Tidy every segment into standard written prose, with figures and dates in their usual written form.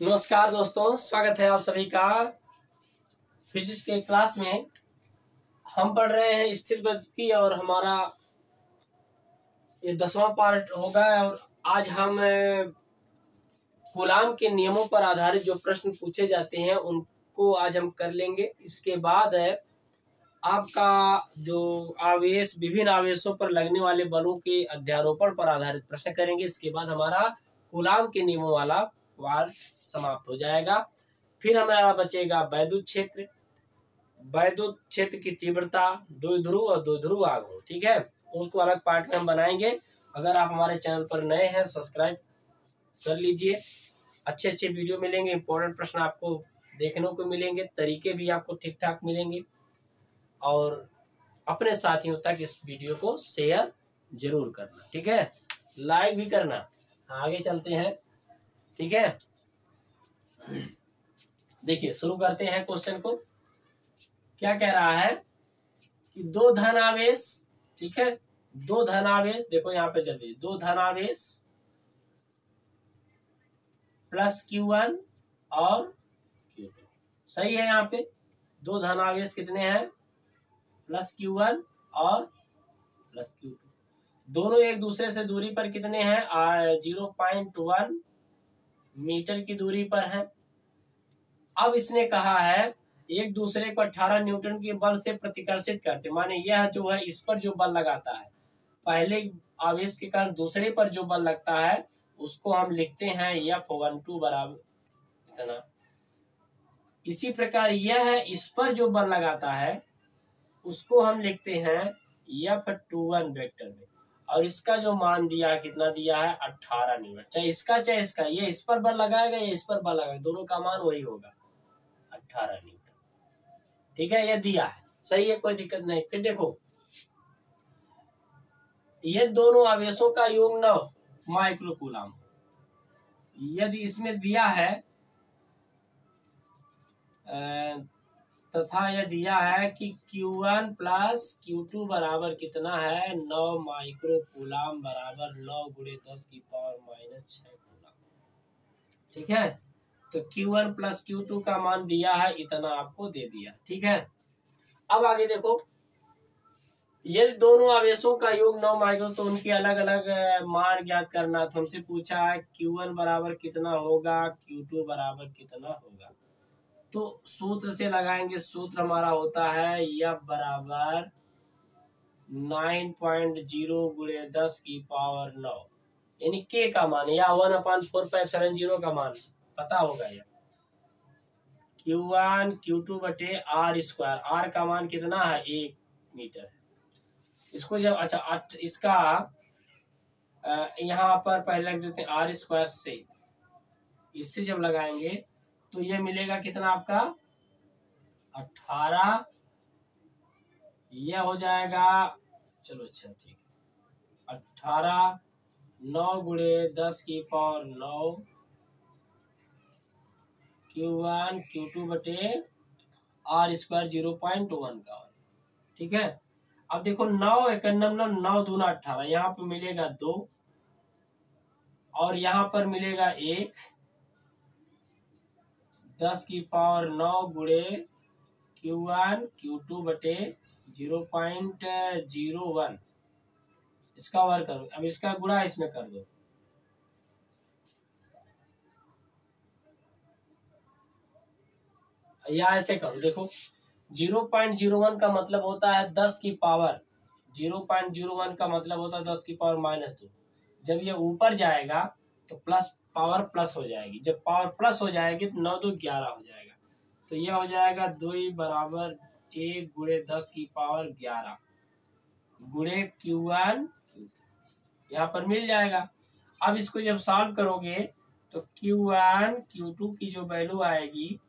नमस्कार दोस्तों, स्वागत है आप सभी का फिजिक्स के क्लास में। हम पढ़ रहे हैं स्थिर गति और हमारा ये 10वां पार्ट होगा। और आज हम कूलाम के नियमों पर आधारित जो प्रश्न पूछे जाते हैं उनको आज हम कर लेंगे। इसके बाद आपका जो आवेश, विभिन्न आवेशों पर लगने वाले बलों के अध्यारोपण पर आधारित प्रश्न करेंगे। इसके बाद हमारा कूलाम के नियमों वाला वार समाप्त हो जाएगा। फिर हमारा बचेगा वैद्युत क्षेत्र। वैद्युत क्षेत्र की तीव्रता, द्विध्रुव और द्विध्रुव आघूर्ण, ठीक है, उसको अलग पार्ट में हम बनाएंगे। अगर आप हमारे चैनल पर नए हैं, सब्सक्राइब कर लीजिए। अच्छे अच्छे वीडियो मिलेंगे, इंपॉर्टेंट प्रश्न आपको देखने को मिलेंगे, तरीके भी आपको ठीक ठाक मिलेंगे। और अपने साथियों तक इस वीडियो को शेयर जरूर करना, ठीक है, लाइक भी करना। आगे चलते हैं, ठीक है। देखिए, शुरू करते हैं क्वेश्चन को। क्या कह रहा है कि दो धन आवेश, ठीक है, दो धन आवेश, देखो यहाँ पे चलते, दो धन आवेश प्लस Q1 और Q2, सही है। यहाँ पे दो धन आवेश कितने हैं, प्लस Q1 और प्लस Q2। दोनों एक दूसरे से दूरी पर कितने हैं, 0.1 मीटर की दूरी पर है। अब इसने कहा है एक दूसरे को 18 न्यूटन के बल से प्रतिकर्षित करते, माने यह जो है इस पर जो बल लगाता है, पहले आवेश के कारण दूसरे पर जो बल लगता है उसको हम लिखते हैं F12 बराबर इतना। इसी प्रकार यह है इस पर जो बल लगाता है उसको हम लिखते हैं F21 वेक्टर में। और इसका जो मान दिया है, कितना दिया है, 18 न्यूटन। चाहे इसका चाहे इसका, ये इस पर बल लगाएगा, ये इस पर बल लगाएगा, दोनों का मान वही होगा, 18 न्यूटन, ठीक है। ये दिया है, सही है, कोई दिक्कत नहीं। फिर देखो, ये दोनों आवेशों का योग 9 माइक्रो कूलाम। यदि इसमें दिया है तथा यह दिया है कि Q1 प्लस Q2 बराबर कितना है, 9 माइक्रो कूलाम बराबर 9 गुणे 10 की पावर माइनस 6 कूलाम, ठीक है। तो Q1 प्लस Q2 का मान दिया है, इतना आपको दे दिया, ठीक है। अब आगे देखो, यदि दोनों आवेशों का योग 9 माइक्रो तो उनके अलग अलग मान ज्ञात करना। तो हमसे पूछा है Q1 बराबर कितना होगा, Q2 बराबर कितना होगा। तो सूत्र से लगाएंगे। सूत्र हमारा होता है F बराबर 9.0 गुणे 10 की पावर 9, यानी K का मान, या 1/4πε0 का मान पता होगा। यह Q1 Q2 बटे R²। R का मान कितना है, 1 मीटर है। इसको जब इसका यहाँ पर पहले लग देते हैं R² से, इससे जब लगाएंगे तो ये मिलेगा कितना आपका, 18। यह हो जाएगा, चलो अच्छा ठीक है, 18 9 गुणे 10 की पावर 9 Q1 Q2 बटे R² 0.1 का, ठीक है। अब देखो 9 91 9 दूना 18, यहाँ पर मिलेगा 2 और यहाँ पर मिलेगा 1, 10 की पावर 9 गुणे Q1 Q2 बटे 0.01, इसका वर्ग करो। अब इसका गुणा इसमें कर दो, या ऐसे करो। देखो 0.01 का मतलब होता है 10 की पावर, 0.01 का मतलब होता है 10 की पावर -2। जब ये ऊपर जाएगा तो प्लस पावर प्लस हो जाएगी, जब पावर प्लस हो जाएगी तो 9 2 11 हो जाएगा। तो यह हो जाएगा 2 बराबर 1 गुणे 10 की पावर 11 गुणे Q1 यहाँ पर मिल जाएगा। अब इसको जब सॉल्व करोगे तो Q1 Q2 की जो वैल्यू आएगी,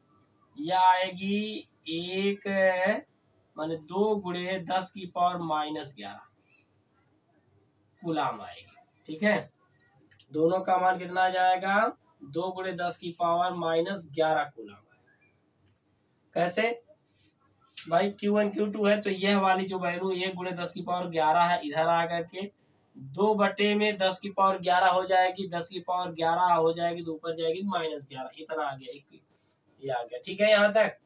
यह आएगी 1 माने 2 गुणे 10 की पावर -11 कूलाम आएगी, ठीक है। दोनों का मान कितना आ जाएगा, 2 गुणे 10 की पावर -11 कूलाम। कैसे भाई, Q1 Q2 है तो यह वाली जो वैल्यू 1 गुणे 10 की पावर 11 है, इधर आ करके 2/10⁻11 हो जाएगी, 10⁻11 हो जाएगी तो ऊपर जाएगी -11, इतना आ गया, ये आ गया। ठीक है यहाँ तक।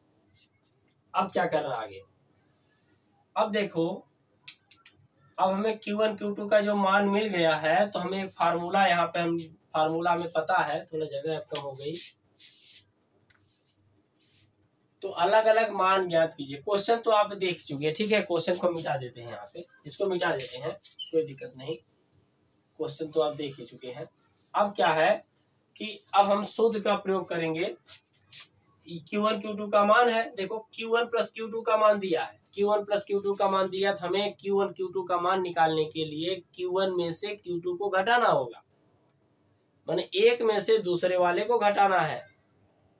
अब क्या करना आगे, अब देखो, अब हमें Q1 Q2 का जो मान मिल गया है तो हमें एक फार्मूला यहाँ पे, हम फार्मूला में पता है, थोड़ा जगह कम हो गई, तो अलग अलग मान ज्ञात कीजिए। क्वेश्चन तो आप देख चुके हैं, ठीक है, क्वेश्चन को मिटा देते हैं, यहाँ पे इसको मिटा देते हैं, कोई दिक्कत नहीं, क्वेश्चन तो आप देख ही चुके हैं। अब क्या है कि अब हम सूत्र का प्रयोग करेंगे। Q1 Q2 का मान है, देखो Q1 + Q2 का मान दिया है, Q1 + Q2 का मान दिया, तो हमें Q1 Q2 का मान निकालने के लिए Q1 में से Q2 को घटाना होगा, माने एक में से दूसरे वाले को घटाना है।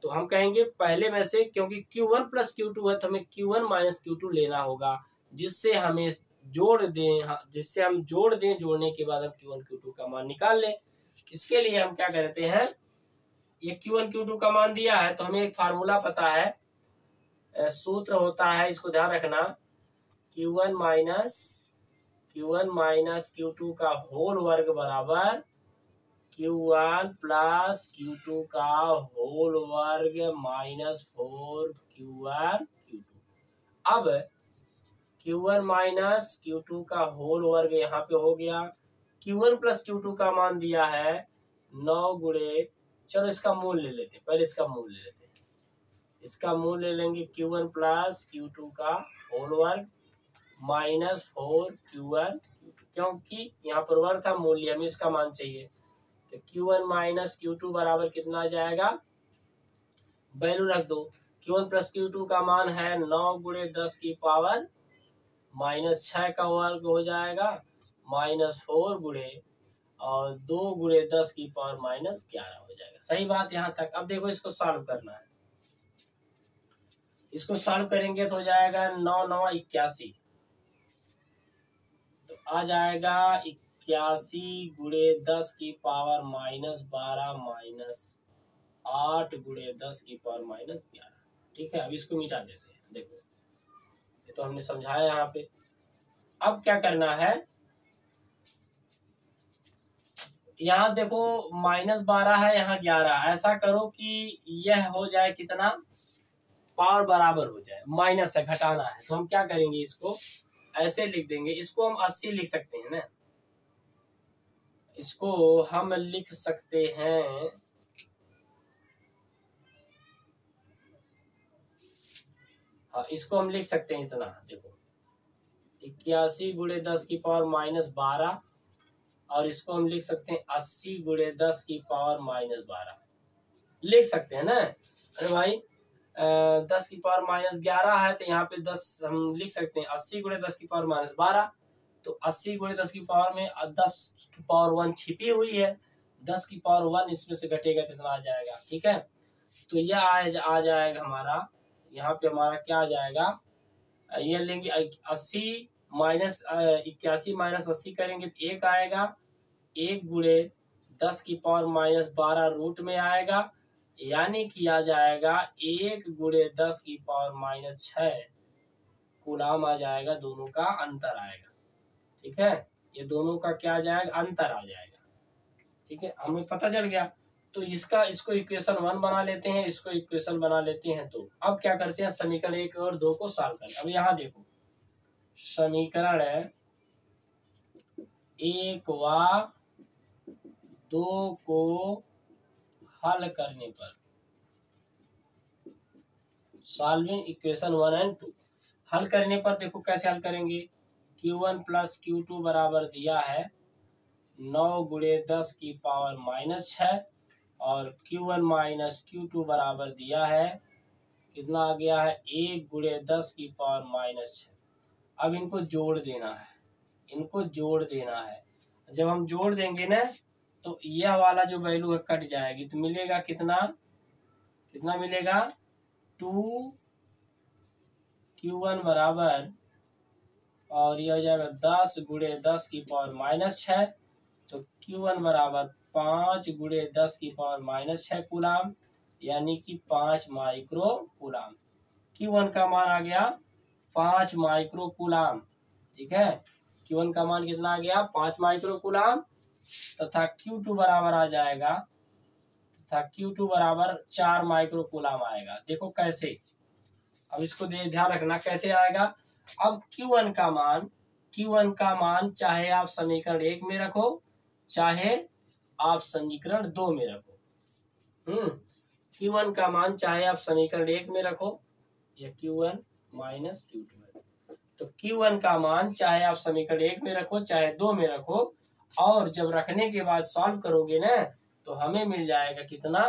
तो हम कहेंगे पहले में से, क्योंकि Q1 + Q2 है तो हमें Q1 - Q2 लेना होगा, जिससे हमें जोड़ दें, जिससे हम जोड़ दें, जोड़ने के बाद हम Q1 Q2 का मान निकाल लें। इसके लिए हम क्या करते हैं, ये Q1 Q2 का मान दिया है तो हमें एक फार्मूला पता है, सूत्र होता है, इसको ध्यान रखना, Q1 - Q2 का होल वर्ग बराबर Q1 + Q2 का होल वर्ग -4 Q1 Q2। अब Q1 - Q2 का होल वर्ग यहाँ पे हो गया। Q1 + Q2 का मान दिया है 9 गुणे, चलो इसका मूल ले लेते हैं, पहले इसका मूल ले लेते हैं, इसका मूल ले लेंगे Q1 + Q2 का होल वर्ग -4 Q1 Q2, क्योंकि यहाँ पर वर्ग था, मूल्य हमें इसका मान चाहिए, तो Q1 - Q2 बराबर कितना आ जाएगा, वैल्यू रख दो। Q1 + Q2 का मान है 9 × 10 की पावर -6 का वर्ग हो जाएगा, -4 गुणे और 2 × 10 की पावर -11 हो जाएगा। सही बात यहाँ तक। अब देखो इसको सॉल्व करना है, इसको सॉल्व करेंगे तो हो जाएगा 9 9 81, तो आ जाएगा 81 × 10 की पावर -12 -8 × 10 की पावर -11। ठीक है, अब इसको मिटा देते हैं। देखो ये तो हमने समझाया यहाँ पे। अब क्या करना है, यहाँ देखो -12 है, यहाँ 11, ऐसा करो कि यह हो जाए कितना, पावर बराबर हो जाए, माइनस से घटाना है, तो हम क्या करेंगे, इसको ऐसे लिख देंगे, इसको हम 80 लिख सकते हैं ना, इसको हम लिख सकते हैं, हाँ इसको हम लिख सकते हैं इतना, देखो 81 × 10 की पावर -12, और इसको हम लिख सकते हैं 80 × 10 की पावर -12, लिख सकते हैं ना। अरे भाई 10 की पावर -11 है, तो यहाँ पे 10 हम लिख सकते हैं, 80 × 10 की पावर -12, तो 80 × 10 की पावर में 10 की पावर 1 छिपी हुई है, 10 की पावर 1 इसमें से घटेगा कितना आ जाएगा। ठीक है, तो यह आ जाएगा हमारा, यहाँ पे हमारा क्या आ जाएगा, यह लेंगे 80 माइनस 81 - 80 करेंगे तो 1 आएगा, 1 × 10 की पावर -12 रूट में आएगा, यानी कि आ जाएगा 1 × 10 की पावर -6 कूलाम आ जाएगा, दोनों का अंतर आएगा। ठीक है, ये दोनों का क्या आ जाएगा, अंतर आ जाएगा। ठीक है, हमें पता चल गया। तो इसको इक्वेशन 1 बना लेते हैं, इसको इक्वेशन बना लेते हैं। तो अब क्या करते हैं, समीकरण 1 और 2 को सॉल्व करें। अब यहाँ देखो, समीकरण 1 व 2 को हल करने पर, सॉल्विंग इक्वेशन 1 और 2 हल करने पर, देखो कैसे हल करेंगे। Q1 + Q2 बराबर दिया है 9 × 10 की पावर -6, और Q1 - Q2 बराबर दिया है कितना आ गया है, 1 × 10 की पावर -6। अब इनको जोड़ देना है, इनको जोड़ देना है। जब हम जोड़ देंगे ना, तो यह वाला जो वैल्यू है कट जाएगी, तो मिलेगा कितना, कितना मिलेगा, 2 Q1 बराबर, और यह हो जाएगा 10 × 10 की पावर -6, तो Q1 बराबर 5 × 10 की पावर -6 कूलाम, यानी कि 5 माइक्रो कूलाम। Q1 का मान आ गया 5 माइक्रो कूलाम। ठीक है, Q1 का मान कितना आ गया 5 माइक्रो कूलम तथा Q2 बराबर आ जाएगा तथा Q2 बराबर 4 माइक्रो कूलम आएगा। देखो कैसे, अब इसको ध्यान रखना कैसे आएगा। अब Q1 का मान चाहे आप समीकरण 1 में रखो चाहे आप समीकरण 2 में रखो। Q1 का मान चाहे आप समीकरण 1 में रखो, या Q1 माइनस Q2 है, तो Q1 का मान चाहे आप समीकरण 1 में रखो चाहे 2 में रखो, और जब रखने के बाद सॉल्व करोगे ना तो हमें मिल जाएगा कितना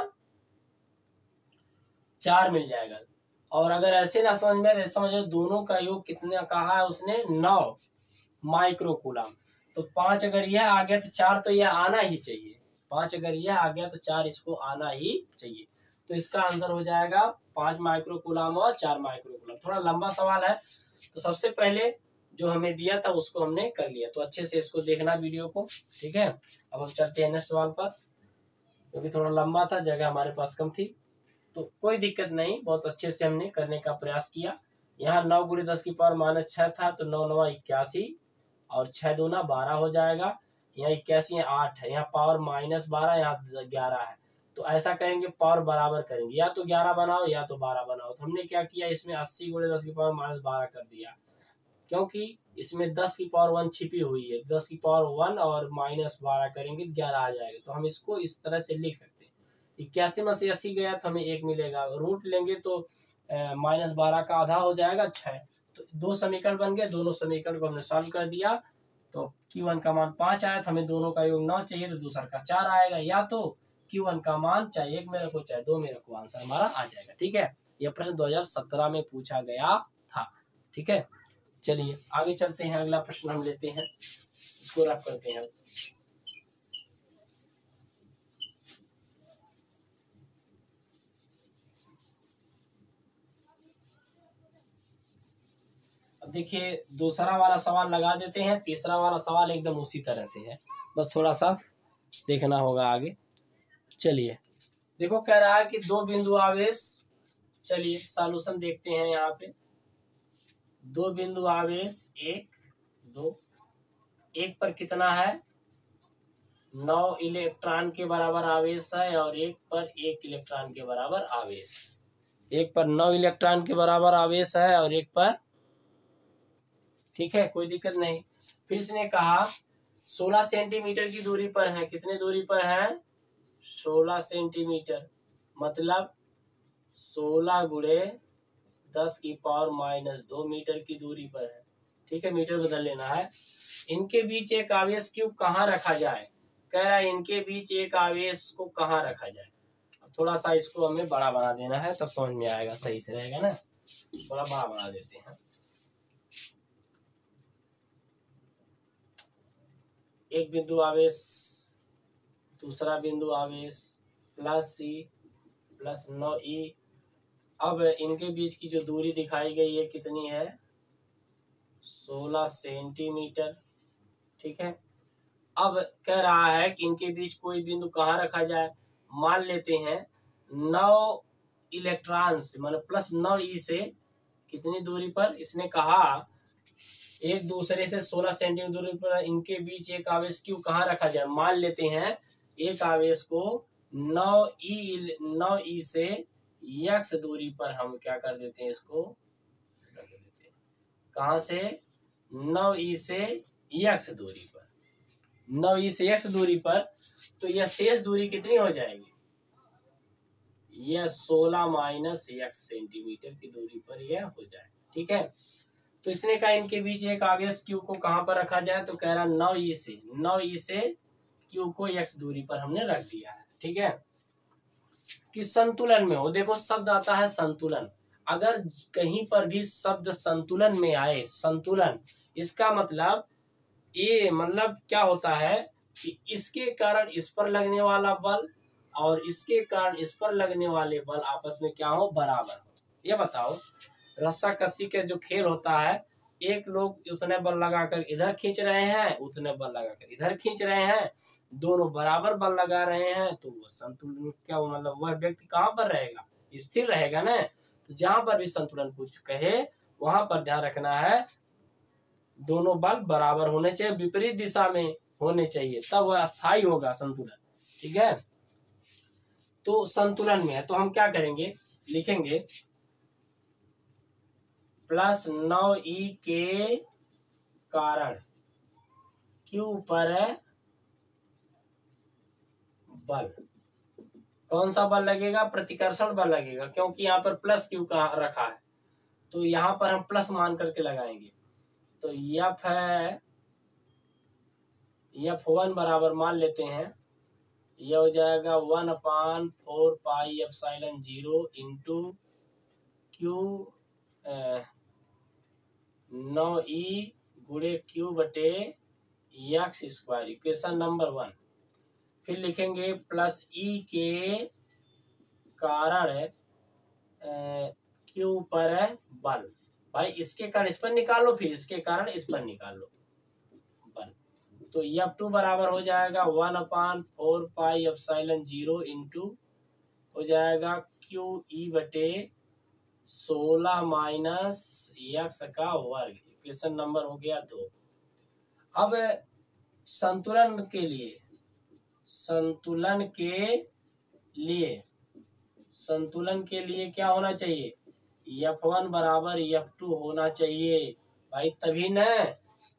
4 मिल जाएगा। और अगर ऐसे ना समझ में समझो दोनों का योग कितना कहा है उसने 9 माइक्रो कूलम, तो 5 अगर यह आ गया तो 4 तो यह आना ही चाहिए, 5 अगर यह आ गया तो 4 इसको आना ही चाहिए। तो इसका आंसर हो जाएगा 5 माइक्रो कूलम और 4 माइक्रो कूलम। थोड़ा लंबा सवाल है, तो सबसे पहले जो हमें दिया था उसको हमने कर लिया, तो अच्छे से इसको देखना वीडियो को, ठीक है। अब हम चलते हैं नेक्स्ट सवाल पर, क्योंकि थोड़ा लंबा था, जगह हमारे पास कम थी, तो कोई दिक्कत नहीं, बहुत अच्छे से हमने करने का प्रयास किया। यहाँ 9 गुणे 10 की पावर -6 था, तो 9 9 81 और 6 दूना 12 हो जाएगा। यहाँ 81 8 है, यहाँ पावर -12, यहाँ 11 है, तो ऐसा करेंगे पावर बराबर करेंगे, या तो 11 बनाओ या तो 12 बनाओ। तो हमने क्या किया, इसमें 80 गुणे 10 की पावर -12 कर दिया, क्योंकि इसमें 10 की पावर 1 छिपी हुई है, 10 की पावर 1 और -12 करेंगे 11 आ जाएगा। तो हम इसको इस तरह से लिख सकते हैं, 81 में से 80 गया तो हमें 1 मिलेगा, रूट लेंगे तो -12 का आधा हो जाएगा 6। तो 2 समीकरण बन गए, दोनों समीकरण को हमने सॉल्व कर दिया, तो Q1 का मान 5 आया, तो हमें दोनों का योग 9 चाहिए, तो दूसरा का 4 आएगा। या तो Q1 का मान चाहे 1 में रखो चाहे 2 में रखो, आंसर हमारा आ जाएगा, ठीक है। यह प्रश्न 2017 में पूछा गया था, ठीक है। चलिए आगे चलते हैं, अगला प्रश्न हम लेते हैं, इसको रफ करते हैं। अब देखिए दूसरा वाला सवाल लगा देते हैं, तीसरा वाला सवाल एकदम उसी तरह से है, बस थोड़ा सा देखना होगा आगे। चलिए देखो कह रहा है कि 2 बिंदु आवेश, चलिए सॉल्यूशन देखते हैं। यहाँ पे 2 बिंदु आवेश 1 2, एक पर कितना है 9 इलेक्ट्रॉन के बराबर आवेश है, और एक पर 1 इलेक्ट्रॉन के बराबर आवेश, एक पर 9 इलेक्ट्रॉन के बराबर आवेश है और एक पर, ठीक है, कोई दिक्कत नहीं। फिर इसने कहा 16 सेंटीमीटर की दूरी पर है, कितने दूरी पर है 16 सेंटीमीटर, मतलब 16 गुणे 10 की पावर -2 मीटर की दूरी पर है, ठीक है, मीटर बदल लेना है। इनके बीच एक आवेश क्यों कहाँ रखा जाए, कह रहा है इनके बीच एक आवेश को कहाँ रखा जाए। थोड़ा सा इसको हमें बड़ा बना देना है, तब समझ में आएगा, सही से रहेगा ना, थोड़ा बड़ा बना देते हैं। एक बिंदु आवेश, दूसरा बिंदु आवेश +C + 9E। अब इनके बीच की जो दूरी दिखाई गई है कितनी है 16 सेंटीमीटर, ठीक है। अब कह रहा है कि इनके बीच कोई बिंदु कहाँ रखा जाए, मान लेते हैं 9 इलेक्ट्रॉन से, मतलब +9E से कितनी दूरी पर, इसने कहा एक दूसरे से 16 सेंटीमीटर दूरी पर इनके बीच एक आवेश क्यों कहाँ रखा जाए। मान लेते हैं एक आवेश को 9E से x दूरी पर हम क्या कर देते हैं, इसको रख देते हैं, कहाँ से 9E से x दूरी पर, 9E से x दूरी पर, तो यह शेष दूरी कितनी हो जाएगी, यह 16 - x सेंटीमीटर की दूरी पर यह हो जाए, ठीक है। तो इसने कहा इनके बीच एक आवेश Q को कहाँ पर रखा जाए, तो कह रहा 9E से Q को x दूरी पर हमने रख दिया है, ठीक है, कि संतुलन में हो। देखो शब्द आता है संतुलन, अगर कहीं पर भी शब्द संतुलन में आए, संतुलन, इसका मतलब ये मतलब क्या होता है कि इसके कारण इस पर लगने वाला बल और इसके कारण इस पर लगने वाले बल आपस में क्या हो, बराबर हो। ये बताओ रस्सा कस्सी का जो खेल होता है, एक लोग उतने बल लगाकर इधर खींच रहे हैं, उतने बल लगाकर इधर खींच रहे हैं, दोनों बराबर बल लगा रहे हैं, तो वो संतुलन क्या, मतलब वह व्यक्ति कहाँ पर रहेगा, स्थिर रहेगा ना। तो जहां पर भी संतुलन पूछ कहे वहां पर ध्यान रखना है दोनों बल बराबर होने चाहिए, विपरीत दिशा में होने चाहिए, तब वह अस्थायी होगा संतुलन। ठीक है, तो संतुलन में है तो हम क्या करेंगे, लिखेंगे +9e के कारण Q पर बल, कौन सा बल लगेगा, प्रतिकर्षण बल लगेगा, क्योंकि यहाँ पर +Q का रखा है तो यहाँ पर हम प्लस मान करके लगाएंगे। तो F है, F1 बराबर मान लेते हैं, यह हो जाएगा 1/4πε0 इंटू Q 9e गुणे Q बटे x², इक्वेशन नंबर 1। फिर लिखेंगे +E के कारण Q पर बल, भाई इसके कारण इस पर निकालो, फिर इसके कारण इस पर निकाल लो बल। तो F2 बराबर हो जाएगा 1/4πε0 इंटू हो जाएगा QE बटे 16 माइनस x का वर्ग, इक्वेशन नंबर हो गया 2। अब संतुलन के लिए क्या होना चाहिए, F1 बराबर F2 होना चाहिए भाई, तभी न,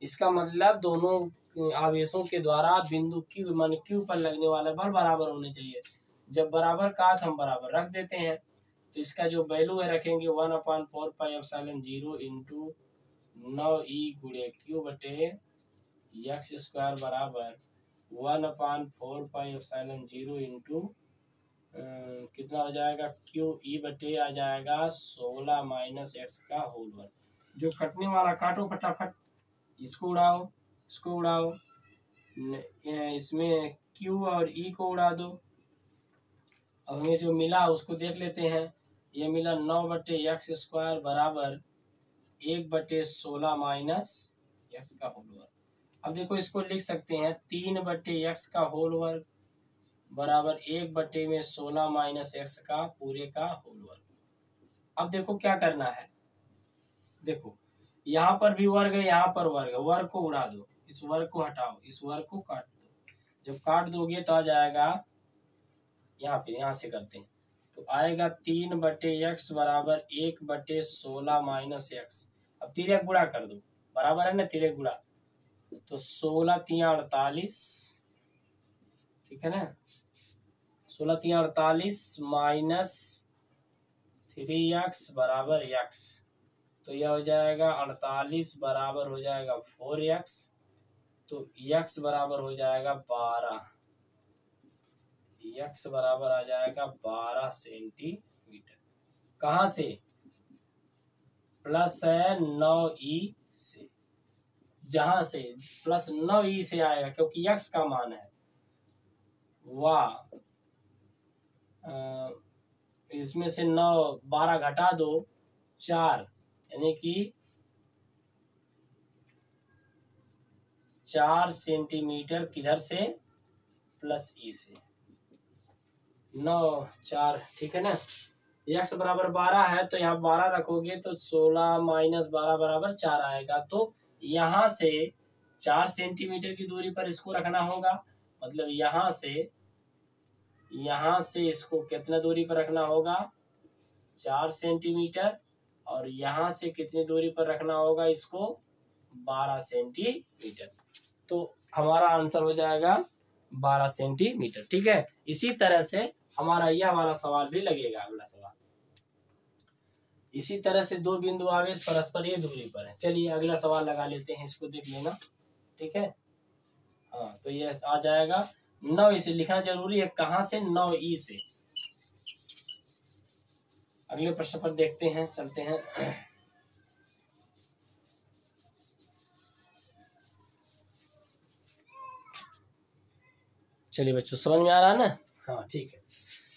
इसका मतलब दोनों आवेशों के द्वारा बिंदु Q मान Q पर लगने वाला बल बराबर होने चाहिए। जब बराबर का हम बराबर रख देते हैं, तो इसका जो वैल्यू है रखेंगे 1/4πε0 इंटू 9e गुणे Q बटे x² बराबर 1/4πε0 इंटू कितना हो जाएगा QE बटे आ जाएगा 16 माइनस x का होल वर्ग। जो कटने वाला काटो फटाफट, इसको उड़ाओ, इसको उड़ाओ, इसमें Q और E को उड़ा दो। अब हमें जो मिला उसको देख लेते हैं, ये मिला 9/x² बराबर 1/16 माइनस x का होल वर्ग। अब देखो इसको लिख सकते हैं 3/x का होल वर्ग बराबर 1/16 माइनस x का पूरे का होल वर्ग। अब देखो क्या करना है, देखो यहाँ पर भी वर्ग है, यहाँ पर वर्ग है, वर्ग को उड़ा दो, इस वर्ग को हटाओ, इस वर्ग को काट दो। जब काट दोगे तो आ जाएगा यहाँ पे, यहाँ से करते हैं तो आएगा 3/x बराबर 1/16 माइनस x। अब तिर्यक गुणा कर दो, बराबर है ना तिर्यक गुणा, तो 16 तिया 48, ठीक है ना, 16 तिया 48 माइनस 3x बराबर x, तो यह हो जाएगा 48 बराबर हो जाएगा 4x, तो x बराबर हो जाएगा 12, x बराबर आ जाएगा 12 सेंटीमीटर। कहाँ से, प्लस है 9e से, जहां से प्लस 9e से आएगा क्योंकि x का मान है, वाह इसमें से 9 12 घटा दो 4, यानी कि 4 सेंटीमीटर किधर से, प्लस ई से, 9 4, ठीक है ना। x बराबर 12 है तो यहाँ 12 रखोगे तो 16 माइनस 12 बराबर 4 आएगा। तो यहाँ से 4 सेंटीमीटर की दूरी पर इसको रखना होगा, मतलब यहाँ से इसको कितना दूरी पर रखना होगा, 4 सेंटीमीटर, और यहाँ से कितनी दूरी पर रखना होगा इसको, 12 सेंटीमीटर। तो हमारा आंसर हो जाएगा 12 सेंटीमीटर, ठीक है। इसी तरह से हमारा यह वाला सवाल भी लगेगा, अगला सवाल इसी तरह से 2 बिंदु आवेश परस्पर ये दूरी पर है। चलिए अगला सवाल लगा लेते हैं, इसको देख लेना, ठीक है। हाँ तो ये आ जाएगा 9e से, लिखना जरूरी है, कहाँ से, 9e से। अगले प्रश्न पर देखते हैं, चलते हैं। चलिए बच्चों समझ में आ रहा है ना, हाँ ठीक है।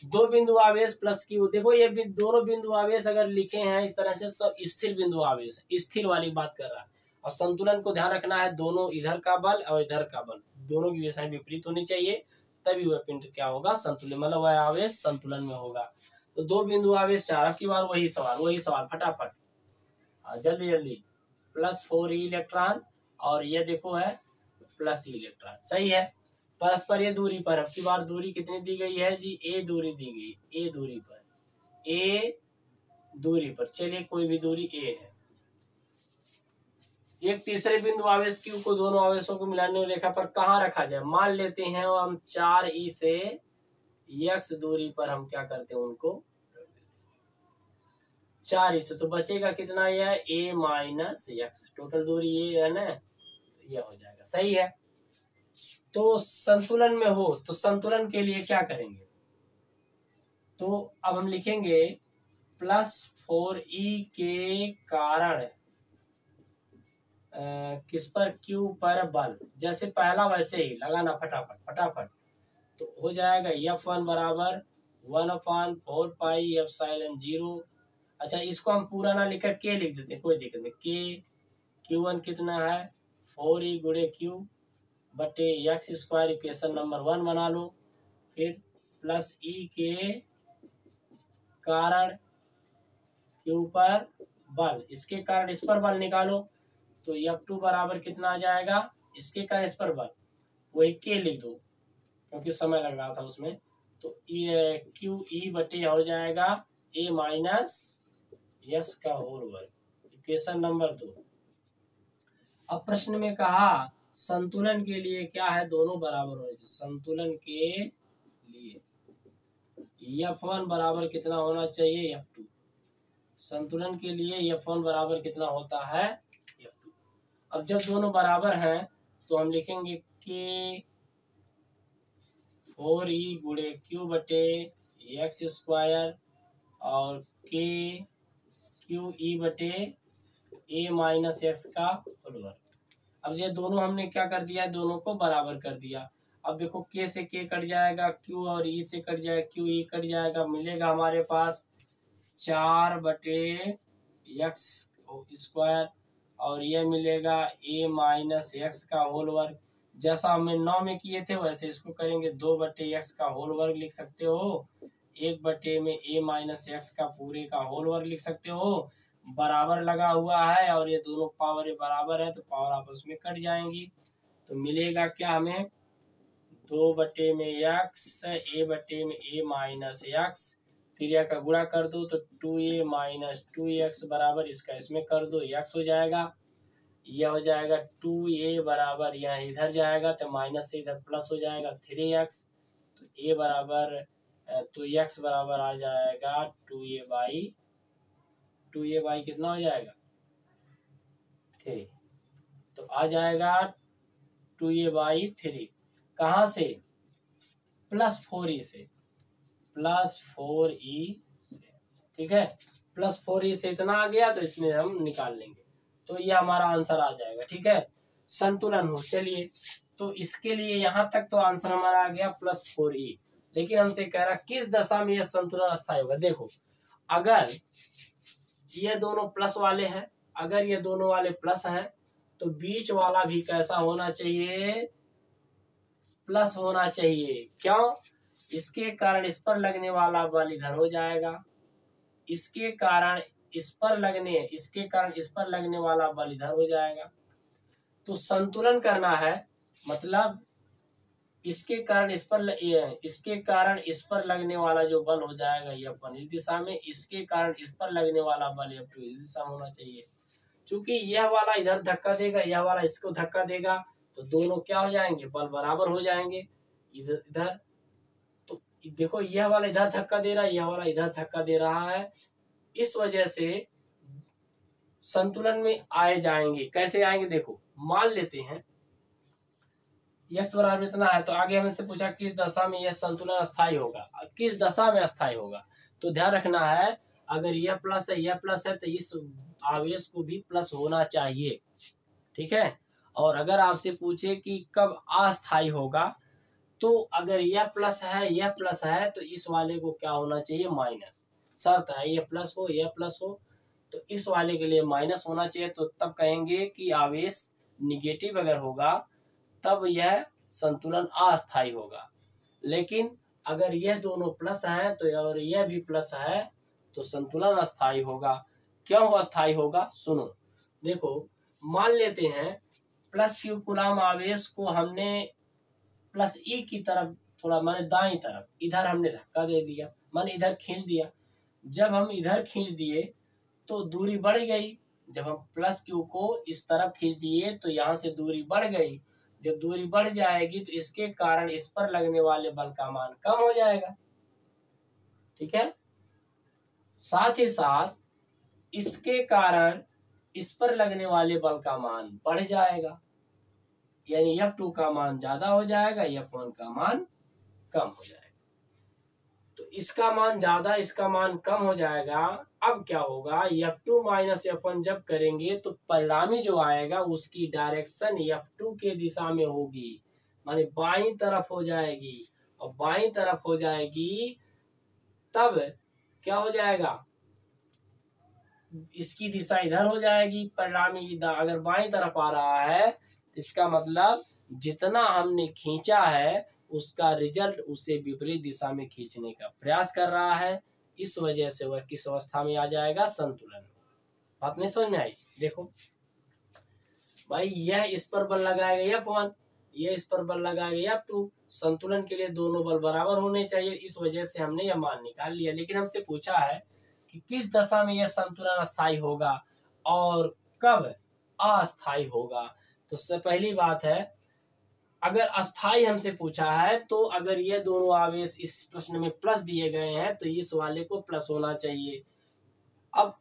2 बिंदु आवेश प्लस Q, देखो ये दोनों बिंदु आवेश अगर लिखे हैं इस तरह से तो स्थिर बिंदु आवेश, स्थिर वाली बात कर रहा है। और संतुलन को ध्यान रखना है, दोनों इधर का बल और इधर का बल दोनों की दिशाएं विपरीत होनी चाहिए, तभी वह पिंड क्या होगा, संतुलन, मतलब वह आवेश संतुलन में होगा। तो 2 बिंदु आवेश 4, अब की बार वही सवाल फटाफट, जल्दी जल्दी। +4e इलेक्ट्रॉन और ये देखो है प्लस इलेक्ट्रॉन। सही है। परस्पर ये दूरी पर, अब की बार दूरी कितनी दी गई है जी, ए दूरी दी गई, ए दूरी पर, ए दूरी पर, चलिए कोई भी दूरी ए है। एक तीसरे बिंदु आवेश Q को दोनों आवेशों को मिलाने रेखा पर कहाँ रखा जाए। मान लेते हैं हम 4e से x दूरी पर हम क्या करते हैं उनको 4e से, तो बचेगा कितना, यह a माइनस x, टोटल दूरी ये है ना, तो यह हो जाएगा। सही है। तो संतुलन में हो तो संतुलन के लिए क्या करेंगे, तो अब हम लिखेंगे +4e के कारण किस पर, Q पर बल, जैसे पहला वैसे ही लगाना फटाफट फटाफट। तो हो जाएगा F1 बराबर 1/4 पाई एप्सिलॉन 0। अच्छा, इसको हम पूरा ना लिखकर K लिख देते हैं, कोई दिक्कत नहीं। K Q1 कितना है 4e गुणे Q बटे x स्क्वायर, इक्वेशन नंबर 1 बना लो। फिर प्लस E के कारण Q पर बल, इसके कारण इस पर बल निकालो, तो F2 बराबर कितना आ जाएगा, इसके कारण इस पर बल, वही K लिख दो क्योंकि समय लग रहा था उसमें। तो QE बटे हो जाएगा A माइनस x का होल वर्ग, इक्वेशन नंबर 2। अब प्रश्न में कहा संतुलन के लिए क्या है, दोनों बराबर होने चाहिए। संतुलन के लिए F1 बराबर कितना होना चाहिए, F2। संतुलन के लिए F1 बराबर कितना होता है, F2। अब जब दोनों बराबर हैं तो हम लिखेंगे कि 4e गुणे Q बटे x स्क्वायर और K QE बटे A माइनस x का होल वर्ग। अब ये दोनों हमने क्या कर दिया, दोनों को बराबर कर दिया। अब देखो K से K कट जाएगा, Q और E से कट जाएगा, QE कट जाएगा, मिलेगा हमारे पास 4 बटे x स्क्वायर और यह मिलेगा A माइनस x का होल वर्ग। जैसा हमने 9 में किए थे वैसे इसको करेंगे, 2 बटे x का होल वर्ग लिख सकते हो, 1 बटे में A माइनस x का पूरे का होल वर्ग लिख सकते हो। बराबर लगा हुआ है और ये दोनों पावर बराबर है तो पावर आपस में कट जाएंगी, तो मिलेगा क्या हमें, 2 बटे में x, A बटे में A माइनस x, त्रिज्या का गुणा कर दो तो 2a माइनस 2x बराबर, इसका इसमें कर दो x हो जाएगा। यह हो जाएगा 2a बराबर, यहाँ इधर जाएगा तो माइनस से इधर प्लस हो जाएगा 3x, तो a बराबर, तो x बराबर आ जाएगा 2a बाई कितना हो जाएगा 3, तो आ जाएगा 2a बाई 3। कहाँ से, +4e से, +4e से, ठीक है, +4e से इतना आ गया तो इसमें हम निकाल लेंगे, तो ये हमारा आंसर आ जाएगा। ठीक है, संतुलन हो। चलिए, तो इसके लिए यहाँ तक तो आंसर हमारा आ गया +4e, लेकिन हमसे कह रहा किस दशा में यह संतुलन अस्थायी होगा। देखो, अगर ये दोनों प्लस वाले हैं, अगर ये दोनों वाले प्लस हैं तो बीच वाला भी कैसा होना चाहिए, प्लस होना चाहिए। क्यों, इसके कारण इस पर लगने वाला बल इधर हो जाएगा, इसके कारण इस पर लगने, इसके कारण इस पर लगने वाला बल इधर हो जाएगा। तो संतुलन करना है, मतलब इसके कारण इस पर, इसके कारण इस पर लगने वाला जो बल हो जाएगा ये F1 इस दिशा में, इसके कारण इस पर लगने वाला बल F2 इस दिशा में होना चाहिए। क्योंकि यह वाला इधर धक्का देगा, यह वाला इसको धक्का देगा, तो दोनों क्या हो जाएंगे, बल बराबर हो जाएंगे इधर इधर। तो देखो, यह वाला इधर धक्का दे रहा है, यह वाला इधर धक्का दे रहा है, इस वजह से संतुलन में आए जाएंगे। कैसे आएंगे, देखो मान लेते हैं x बराबर इतना है, तो आगे हमसे पूछा किस दशा में यह संतुलन अस्थायी होगा, किस दशा में अस्थायी होगा। तो ध्यान रखना है, अगर यह प्लस है, यह प्लस है, तो इस आवेश को भी प्लस होना चाहिए। ठीक है, और अगर आपसे पूछे कि कब अस्थायी होगा, तो अगर यह प्लस है, यह प्लस है, तो इस वाले को क्या होना चाहिए, माइनस। शर्त है यह प्लस हो, यह प्लस हो, तो इस वाले के लिए माइनस होना चाहिए। तो तब कहेंगे कि आवेश निगेटिव अगर होगा तब यह संतुलन अस्थायी होगा। लेकिन अगर यह दोनों प्लस हैं तो और यह भी प्लस है तो संतुलन अस्थायी होगा। क्यों अस्थायी होगा, सुनो। देखो, मान लेते हैं प्लस क्यू कूलाम आवेश को हमने प्लस ई की तरफ थोड़ा माने दाईं तरफ इधर हमने धक्का दे दिया, माने इधर खींच दिया। जब हम इधर खींच दिए तो दूरी बढ़ गई। जब हम प्लस क्यू को इस तरफ खींच दिए तो यहाँ से दूरी बढ़ गई। जब दूरी बढ़ जाएगी तो इसके कारण इस पर लगने वाले बल का मान कम हो जाएगा। ठीक है, साथ ही साथ इसके कारण इस पर लगने वाले बल का मान बढ़ जाएगा, यानी F2 का मान ज्यादा हो जाएगा, F1 का मान कम हो जाएगा। तो इसका मान ज्यादा, इसका मान कम हो जाएगा। अब क्या होगा, F2 माइनस F1 जब करेंगे तो परिणामी जो आएगा उसकी डायरेक्शन F2 के दिशा में होगी, माने बाईं तरफ हो जाएगी। और बाईं तरफ हो जाएगी तब क्या हो जाएगा, इसकी दिशा इधर हो जाएगी। परिणामी अगर बाईं तरफ आ रहा है तो इसका मतलब जितना हमने खींचा है उसका रिजल्ट उसे विपरीत दिशा में खींचने का प्रयास कर रहा है। इस वजह से वह किस अवस्था में आ जाएगा, संतुलन। बात नहीं समझ में आई? देखो भाई, यह इस पर बल लगाएगा F1, यह इस पर बल लगाएगा F2। संतुलन के लिए दोनों बल बराबर होने चाहिए, इस वजह से हमने यह मान निकाल लिया। लेकिन हमसे पूछा है कि किस दशा में यह संतुलन अस्थायी होगा और कब अस्थायी होगा। तो सबसे पहली बात है, अगर अस्थायी हमसे पूछा है तो अगर ये दोनों आवेश इस प्रश्न में प्लस दिए गए हैं तो इस वाले को प्लस होना चाहिए। अब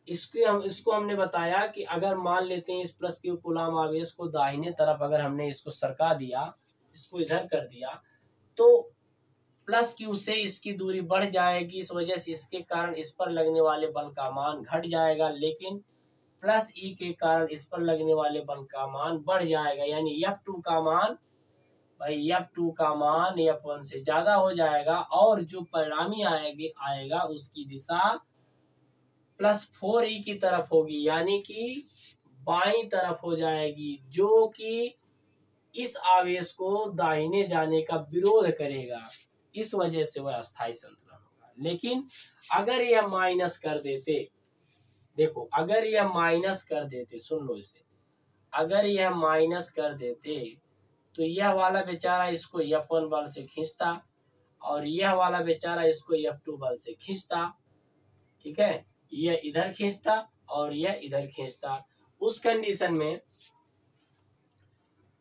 इसको हमने बताया कि अगर मान लेते हैं इस प्लस क्यू कूलाम आवेश को दाहिने तरफ अगर हमने इसको सरका दिया, इसको इधर कर दिया, तो प्लस क्यू से इसकी दूरी बढ़ जाएगी। इस वजह से इसके कारण इस पर लगने वाले बल का मान घट जाएगा, लेकिन प्लस ई के कारण इस पर लगने वाले बल का मान बढ़ जाएगा। यानी F2 का मान, भाई F2 का मान F1 से ज्यादा हो जाएगा और जो परिणामी आएगा उसकी दिशा प्लस 4E की तरफ होगी, यानी कि बाईं तरफ हो जाएगी, जो कि इस आवेश को दाहिने जाने का विरोध करेगा। इस वजह से वह अस्थायी संतुलन होगा। लेकिन अगर यह माइनस कर देते, देखो अगर यह माइनस कर देते, सुन लो इसे, अगर यह माइनस कर देते तो यह वाला बेचारा इसको F1 बल से खींचता और यह वाला बेचारा इसको F2 बल से खींचता। ठीक है, यह इधर खींचता और यह इधर खींचता। उस कंडीशन में,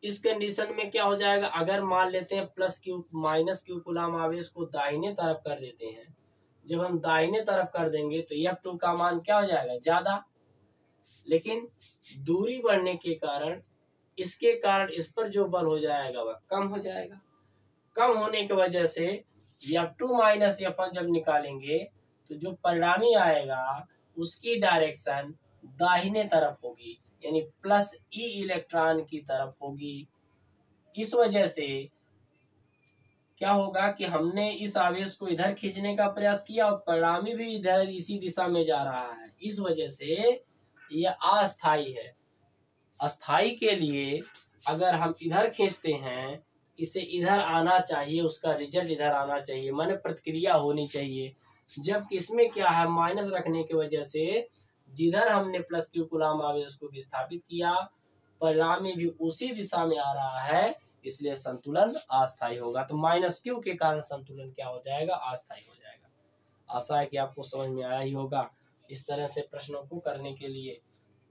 इस कंडीशन में क्या हो जाएगा, अगर मान लेते हैं plus Q minus Q coulomb आवेश को दाहिने तरफ कर देते हैं, जब हम दाहिने तरफ कर देंगे तो F2 का मान क्या हो जाएगा, ज्यादा। लेकिन दूरी बढ़ने के कारण इसके कारण इस पर जो बल हो जाएगा वह कम हो जाएगा। कम होने की वजह से F2 माइनस F1 जब निकालेंगे तो जो परिणामी आएगा उसकी डायरेक्शन दाहिने तरफ होगी, यानी प्लस ई इलेक्ट्रॉन की तरफ होगी। इस वजह से क्या होगा कि हमने इस आवेश को इधर खींचने का प्रयास किया और परिणामी भी इधर इसी दिशा में जा रहा है। इस वजह से यह अस्थायी है। अस्थायी के लिए अगर हम इधर खींचते हैं, इसे इधर आना चाहिए, उसका रिजल्ट इधर आना चाहिए, माने प्रतिक्रिया होनी चाहिए। जबकि इसमें क्या है, माइनस रखने की वजह से जिधर हमने प्लस क्यू कूलाम आवेश को विस्थापित किया परिणामी भी उसी दिशा में आ रहा है, इसलिए संतुलन अस्थायी होगा। तो माइनस क्यू के कारण संतुलन क्या हो जाएगा, अस्थायी हो जाएगा। आशा है कि आपको समझ में आया ही होगा इस तरह से प्रश्नों को करने के लिए।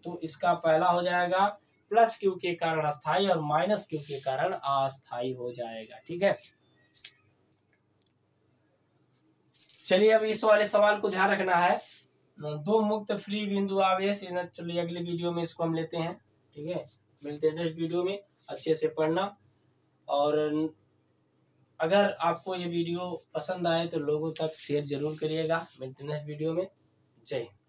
तो इसका पहला हो जाएगा प्लस क्यू के कारण अस्थायी और माइनस क्यू के कारण अस्थायी हो जाएगा। ठीक है, चलिए अब इस वाले सवाल को ध्यान रखना है। दो मुक्त फ्री बिंदु आवेश, चलिए अगले वीडियो में इसको हम लेते हैं। ठीक है, मिलते हैं नेक्स्ट वीडियो में। अच्छे से पढ़ना और अगर आपको ये वीडियो पसंद आए तो लोगों तक शेयर जरूर करिएगा। मिलते हैं नेक्स्ट वीडियो में। जय हिंद।